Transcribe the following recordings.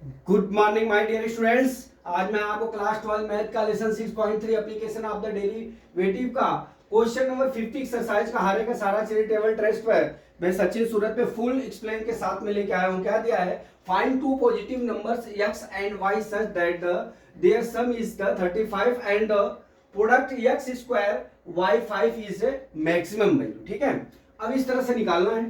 Good morning my dear students. आज मैं आपको क्लास 12 मैथ का lesson 6.3 application of the derivative का क्वेश्चन नंबर 50 एक्सरसाइज का हारे का सारा चैरिटेबल ट्रस्ट पर मैं सचिन सूरत पे फुल एक्सप्लेन के साथ में लेके आया हूं। क्या दिया है? Find two positive numbers x and y such that their sum is the 35 and the product x square y5 is maximum value. ठीक है, अब इस तरह से निकालना है।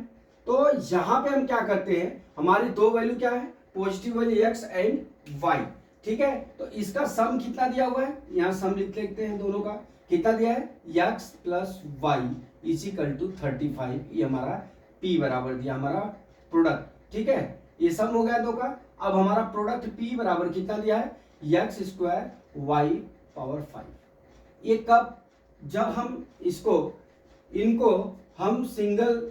तो यहां पे हम क्या करते हैं, हमारी दो वैल्यू क्या है, positive value x and y। ठीक है, तो इसका सम कितना दिया हुआ है, यहाँ सम लिख लेते हैं दोनों का। कितना दिया है? x plus y is equal to 35। ये हमारा p बराबर दिया, हमारा प्रोडक्ट। ठीक है, ये सम हो गया दो का। अब हमारा प्रोडक्ट p बराबर कितना दिया है? x square y power 5। ये कब? जब हम इनको हम सिंगल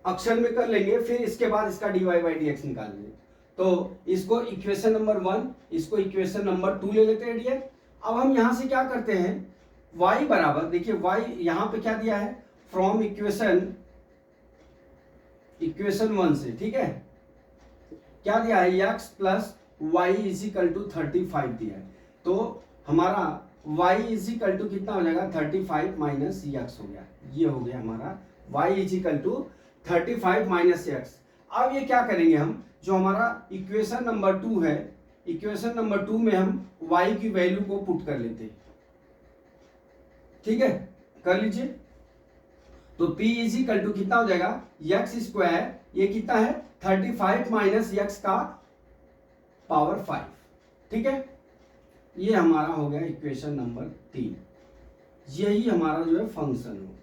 अक्षर में कर लेंगे, फिर इसके बाद इसका dy बाई डी एक्स निकालेंगे। तो इसको इक्वेशन नंबर 1, इसको इक्वेशन नंबर 2 ले लेते हैं डी। अब हम यहां से क्या करते हैं, y बराबर, देखिए y यहां पे क्या दिया है, फ्रॉम इक्वेशन 1 से। ठीक है, क्या दिया है? x plus y is equal to 35 दिया है। तो हमारा y इज इक्वल टू कितना हो जाएगा? 35 माइनस x हो गया। ये हो गया हमारा y is equal to 35 minus x. अब ये क्या करेंगे हम, जो हमारा इक्वेशन नंबर 2 है, इक्वेशन नंबर 2 में हम y की वैल्यू को पुट कर लेते हैं। ठीक है, कर लीजिए। तो p इज इक्वल टू कितना हो जाएगा? x स्क्वायर, ये कितना है? 35 माइनस x का पावर 5। ठीक है, ये हमारा हो गया इक्वेशन नंबर 3। यही हमारा जो है फंक्शन हो,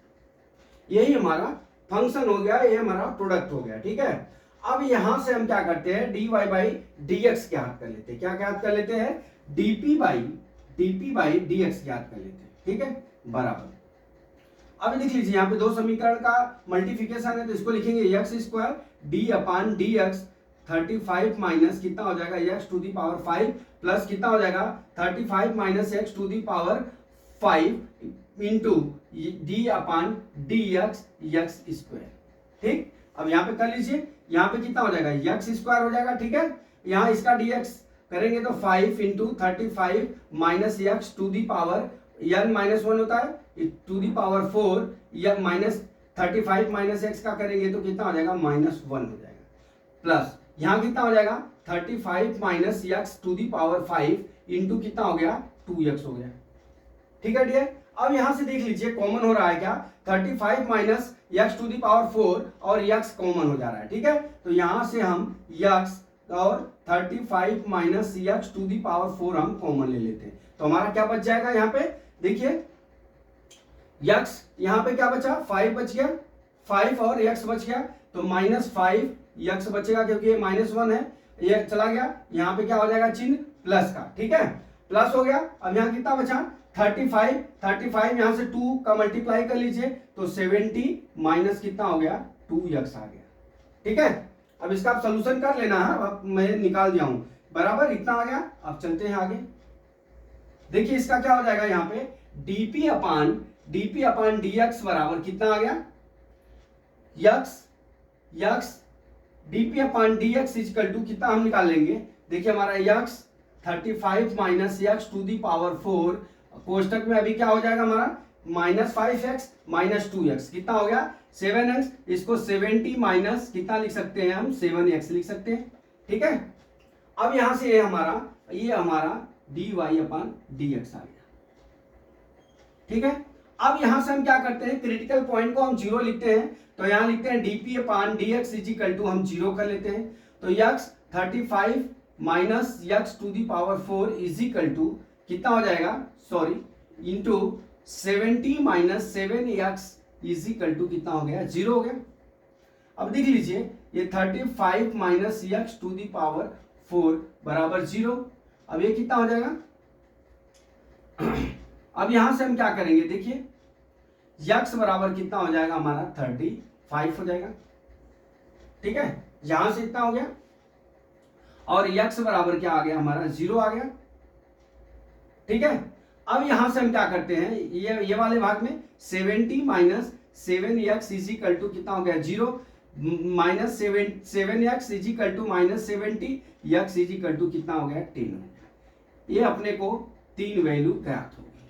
यही हमारा फंक्शन हो गया, ये हमारा प्रोडक्ट हो गया। ठीक है, अब यहां से हम क्या करते हैं, dy बाई डी एक्स ज्ञात कर लेते हैं। क्या ज्ञात कर लेते हैं? dp बाई dx ज्ञात कर लेते हैं। ठीक है, बराबर। अब देख लीजिए, यहाँ पे दो समीकरण का मल्टीप्लिकेशन है, तो इसको लिखेंगे x square d upon d x 35 minus कितना हो जाएगा, x to the power 5 plus कितना हो जाएगा, 35 minus x to the power 5 into d upon d x square. ठीक, अब यहाँ पे कर लीजिए, यहाँ पे कितना हो जाएगा? x स्क्वायर हो जाएगा। ठीक है, यहाँ इसका dx करेंगे तो 5 into 35 minus x to the power n minus 1 होता है टू दी पावर 4, या माइनस 35 माइनस एक्स का करेंगे तो कितना हो जाएगा? माइनस 1 हो जाएगा। प्लस यहाँ कितना हो जाएगा? 35 minus x to the power 5 into कितना हो गया? 2x हो गया। ठीक है डियर, अब यहां से देख लीजिए कॉमन हो रहा है क्या? 35 minus x to the power 4 और x कॉमन हो जा रहा है। ठीक है, तो यहां से हम x और 35 minus x to the power 4 हम कॉमन ले लेते हैं। तो हमारा क्या बच जाएगा? यहाँ पे देखिए x, यहाँ पे क्या बचा? 5 बच गया, 5 और x बच गया, तो माइनस 5 x बचेगा क्योंकि ये माइनस 1 है, ये चला गया। यहाँ पे क्या हो जाएगा? चिन्ह प्लस का। ठीक है, प्लस हो गया। अब यहाँ कितना बचा? 35 यहां से 2 का मल्टीप्लाई कर लीजिए, तो 70 माइनस कितना हो गया? 2x आ गया। ठीक है, अब इसका आप सोल्यूशन कर लेना है, अब मैं निकाल दिया हूं, बराबर इतना आ गया। अब चलते हैं आगे। देखिए इसका क्या हो जाएगा, यहाँ पे dp अपान dx बराबर कितना आ गया? x dp upon dx equal to कितना हम निकाल लेंगे? देखिए हमारा x 35 minus x to the power 4, कोष्टक में अभी क्या हो जाएगा हमारा? माइनस 5x माइनस 2x, कितना हो गया? 7x। इसको 70 माइनस कितना लिख सकते हैं हम? 7x लिख सकते हैं। ठीक है, अब यहां से ये हमारा dy अपान dx आ गया। ठीक है, अब यहां से हम क्या करते हैं, क्रिटिकल पॉइंट को हम 0 लिखते हैं, तो यहां लिखते हैं dp upon dx is equal to हम 0 कर लेते हैं। तो x 35 minus x to the power 4 is equal to कितना हो जाएगा? Sorry, into 70 minus 7x is equal to कितना हो गया? 0 हो गया। अब देख लीजिए, ये 35 minus x to the power 4 बराबर 0। अब ये कितना हो जाएगा? अब यहां से हम क्या करेंगे, देखिए x बराबर कितना हो जाएगा हमारा? 35 हो जाएगा। ठीक है, यहां से इतना हो गया, और x बराबर क्या आ गया हमारा? 0 आ गया। ठीक है, अब यहां से हम क्या करते हैं, ये वाले भाग में 70 minus 7x is equal to कितना हो गया? 0। Minus 7x is equal to -70, x is equal to कितना हो गया 10 हो गया। ये अपने को 3 वैल्यू ज्ञात होगी,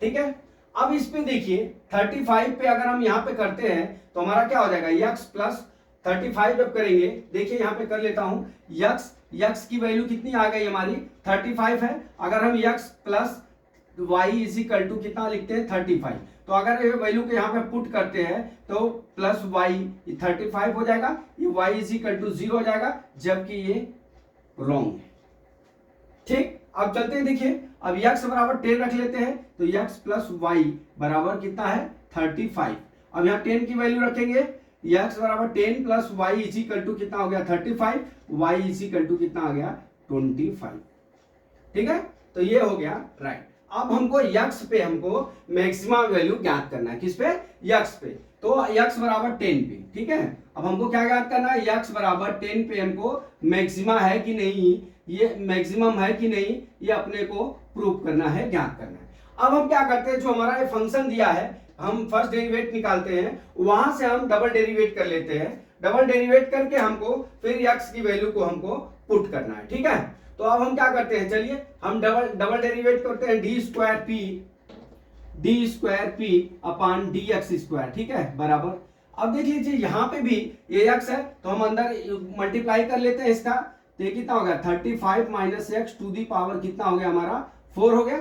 ठीक है। अब इस पे देखिए 35 पे अगर हम यहाँ पे करते हैं तो हमारा क्या हो जाएगा, x प्लस 35 जब करेंगे, देखिए यहाँ पे कर लेता हूं, x की वैल्यू कितनी आ गई हमारी 35 है। अगर हम x plus y is equal to कितना लिखते हैं 35, तो अगर ये वैल्यू को यहाँ पे पुट करते हैं तो प्लस y 35 हो जाएगा, ये y इज इक्वल टू 0 हो जाएगा, जबकि ये रॉन्ग है, ठीक। अब चलते हैं, देखिए अब x बराबर 10 रख लेते हैं, तो x प्लस y बराबर कितना है 35। अब यहाँ 10 की वैल्यू रखेंगे, x बराबर 10 plus y is equal to कितना हो गया 35, y इज इक्वल टू कितना आ गया 25, ठीक है। तो ये हो गया राइट। अब हमको x पे हमको मैक्सिमम वैल्यू ज्ञात करना है, किस पे, x पे। तो x बराबर 10 पे, ठीक है। अब हमको क्या ज्ञात करना है, x बराबर 10 पे हमको मैक्सिमा है कि नहीं, ये मैक्सिमम है कि नहीं, ये अपने को प्रूव करना है, ज्ञात करना है। अब हम क्या करते हैं, जो हमारा ये फंक्शन दिया है, हम फर्स्ट डेरिवेट निकालते हैं, वहां से हम डबल डेरिवेट कर लेते हैं, डबल डेरिवेट करके हमको फिर x की वैल्यू को हमको पुट करना है, ठीक है। तो अब हम क्या करते हैं, चलिए हम डबल डेरिवेट करते हैं, D square p upon d x square, ठीक है, बराबर। अब देख लीजिए यहाँ पे भी ये x है, तो हम अंदर मल्टीप्लाई कर लेते हैं इसका, तो ये कितना हो गया 35 minus x to the power कितना हो गया हमारा 4 हो गया,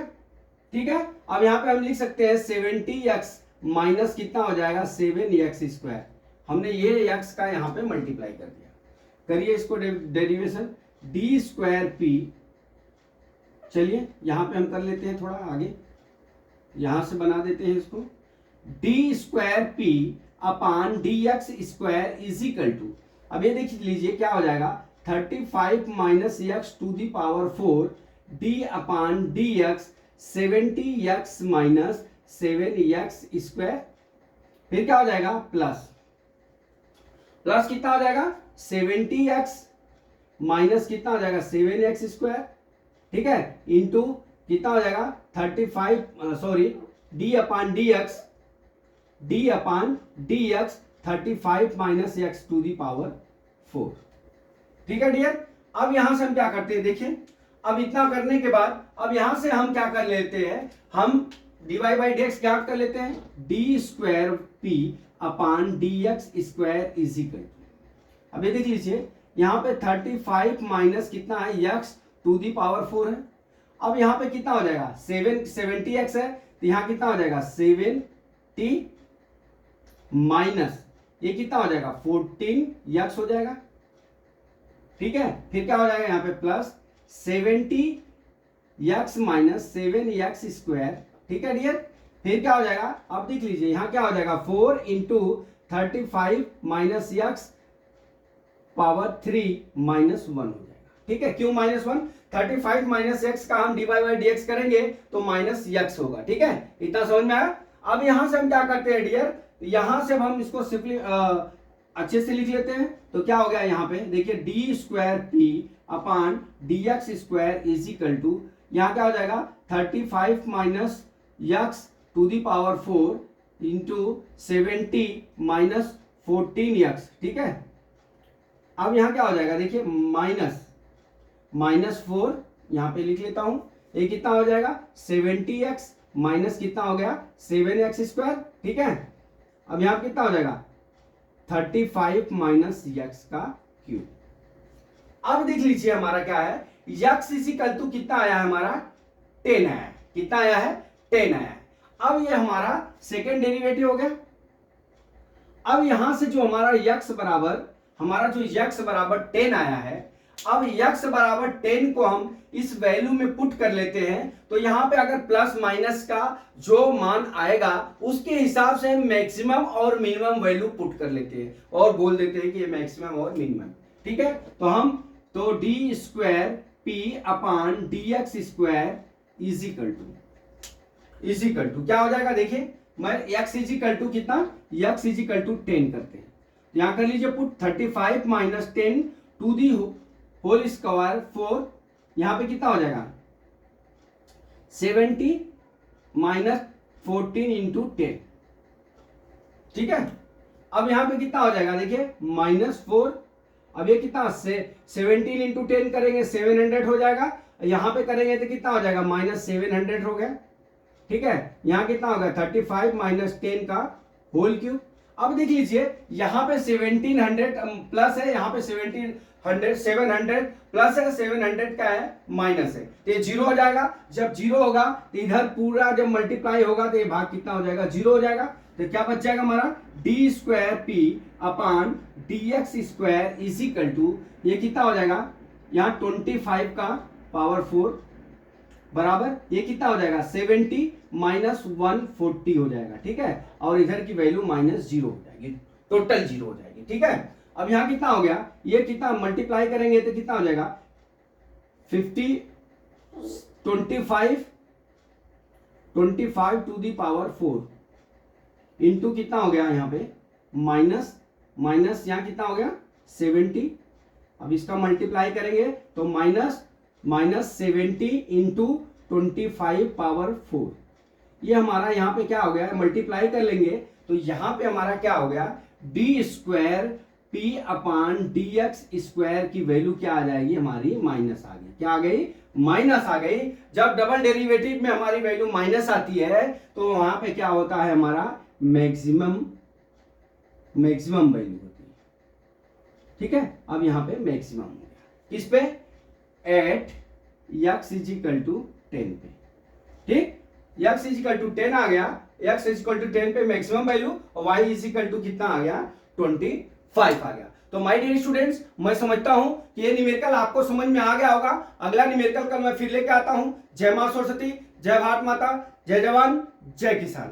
ठीक है। अब यहाँ पे हम लिख सकते हैं 70x माइनस कितना हो जाएगा 7x स्क्वायर, हमने ये x का यहाँ पे मल्टीप्लाई कर दिया। करिए इसको डेरिवेशन, डी स्क्वायर पी, चलिए यहाँ पे हम कर लेते हैं थोड़ा आगे, यहां से बना देते हैं इसको, d square p upon d x square is equal to, अब ये देख लीजिए क्या हो जाएगा 35 minus x to the power 4 d upon d x 70x minus 7x square, फिर क्या हो जाएगा प्लस कितना हो जाएगा 70x माइनस कितना हो जाएगा 7x स्क्वायर, ठीक है, इंटू कितना हो जाएगा 35 d upon d x 35 minus x to the power 4, ठीक है डियर। अब यहां से हम क्या करते हैं, देखिए अब इतना करने के बाद अब यहां से हम क्या कर लेते हैं, हम dy बाई डी एक्स क्या कर लेते हैं, D square p upon d x square is equal, अब ये देख लीजिए यहाँ पे 35 माइनस कितना है x टू दी पावर 4 है। अब यहाँ पे कितना हो जाएगा 70x है, तो यहाँ कितना हो जाएगा 70 माइनस ये कितना हो जाएगा 14x हो जाएगा, ठीक है। फिर क्या हो जाएगा यहाँ पे plus 70x minus 7x square, ठीक है डियर। फिर क्या हो जाएगा, अब देख लीजिए यहाँ क्या हो जाएगा 4 into 35 minus x power 3 minus 1 हो जाएगा, ठीक है। क्यों -1, 35 माइनस एक्स का हम d y by d x करेंगे तो माइनस एक्स होगा, ठीक है, इतना समझ में आया। अब यहां से हम क्या करते हैं डियर, यहां से हम इसको सिंपली अच्छे से लिख लेते हैं, तो क्या हो गया यहाँ पे देखिए d square p upon d x square is equal to, यहाँ क्या हो जाएगा 35 minus x to the power 4 into 70 minus 14x, ठीक है। अब यहाँ क्या हो जाएगा देखिए -4 यहाँ पे लिख लेता हूं, ये कितना हो जाएगा 70x माइनस कितना हो गया 7x स्क्वायर, ठीक है। अब यहाँ कितना हो जाएगा 35 माइनस x का क्यूब। अब देख लीजिए हमारा क्या है, x इज इक्वल टू कितना आया है हमारा 10 आया है, कितना आया है 10 आया है। अब ये हमारा सेकेंड डेरिवेटिव हो गया। अब यहां से जो हमारा x बराबर 10 आया है, अब x बराबर 10 को हम इस वैल्यू में पुट कर लेते हैं, तो यहां पे अगर प्लस माइनस का जो मान आएगा उसके हिसाब से हम मैक्सिमम और मिनिमम वैल्यू पुट कर लेते हैं और बोल देते हैं कि ये मैक्सिमम और मिनिमम, ठीक है। तो d square p upon d x square is equal to क्या हो जाएगा, देखिए मैं x इज इक्वल टू कितना, x इज इक्वल टू 10 करते हैं, यहां कर लीजिए put 35 minus 10 to the whole square 4, यहां पे कितना हो जाएगा 70 माइनस 14 इंटू 10, ठीक है। अब यहाँ पे कितना हो जाएगा देखिए -4। अब ये कितना 17 इंटू 10 करेंगे 700 हो जाएगा, यहाँ पे करेंगे तो कितना हो जाएगा -700 हो गया। ठीक है, यहाँ कितना होगा 35 माइनस 10 का होल क्यूब। अब देख लीजिए यहाँ पे 1700 प्लस है, यहाँ पे 700 प्लस है, 700 का है माइनस है, तो ये जीरो हो जाएगा। जब जीरो होगा तो इधर पूरा जब मल्टीप्लाई होगा तो ये भाग कितना हो जाएगा, जीरो हो जाएगा। तो क्या बच जाएगा हमारा d square p upon d x square is equal to, ये कितना हो जाएगा यहाँ 25 का पावर 4 बराबर ये कितना हो जाएगा 70 माइनस 140 हो जाएगा। ठीक है, और इधर की वैल्यू -0 हो जाएगी, टोटल 0 हो जाएगी। ठीक है, अब यहाँ कितना हो गया, ये कितना मल्टीप्लाई करेंगे तो कितना हो जाएगा 25 टू दी पावर 4 इंटू कितना हो गया यहाँ पे माइनस यहाँ कितना हो गया 70। अब इसका मल्टीप्लाई करेंगे तो -70 इंटू 25 पावर 4, ये हमारा यहाँ पे क्या हो गया, मल्टीप्लाई कर लेंगे तो यहाँ पे हमारा क्या हो गया D square p upon d x square की वैल्यू क्या आ जाएगी हमारी माइनस आ गई। क्या आ गई, माइनस आ गई। जब डबल डेरिवेटिव में हमारी वैल्यू माइनस आती है तो वहां पे क्या होता है हमारा मैक्सिमम वैल्यू होती है। ठीक है, अब यहाँ पे मैक्सिमम हो गया किस पे, at x is equal to 10 पे। ठीक, x इज इक्वल टू 10 आ गया, x इज इक्वल टू 10 पे मैक्सिमम वैल्यू, और y इज इक्वल टू कितना आ गया 25 आ गया। तो माय डियर स्टूडेंट्स, मैं समझता हूं कि ये न्यूमेरिकल आपको समझ में आ गया होगा। अगला न्यूमेरिकल कल मैं फिर लेके आता हूं। जय मां सरस्वती, जय भारत माता, जय जवान, जय किसान।